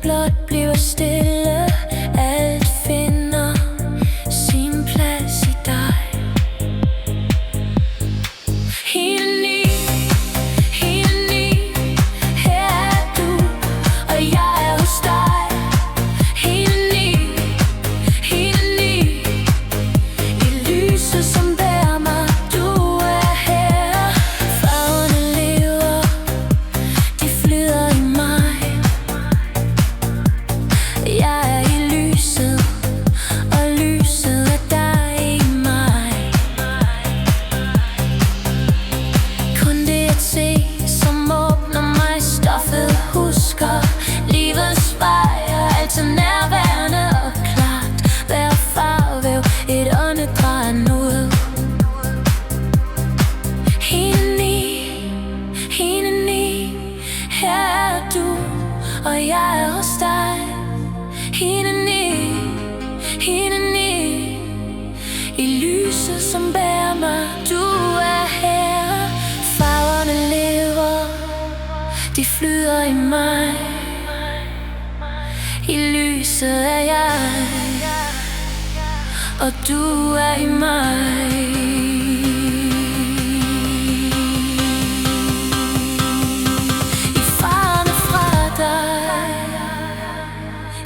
blot bliver stille. Alt finder sin plads i dig. Helt ny, her er du, og jeg er hos dig. Helt ny, i lyset som bærer mig. Du er her, farverne lever, de flyder i mig. Jeg er i lyset, og lyset er dig i mig. Kun det at se, som åbner mig. Stoffet husker livets vej, og altid nærværende og klart. Hver farve, et åndedræt ud. Helt ny, her er du, og jeg er hos dig. Helt ny, i lyset som bærer mig. Du er her, farverne lever, de flyder i mig. I lyset er jeg, og du er i mig. I farverne fra dig,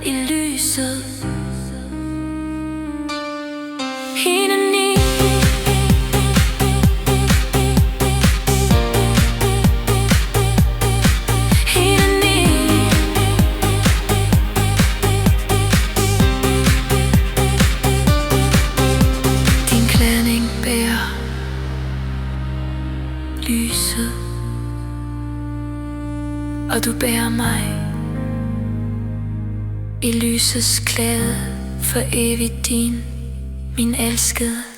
i lyset. Helt ny, helt ny. Din klædning bærer lyset, og du bærer mig i lysets klæde. For evigt din, min elskede.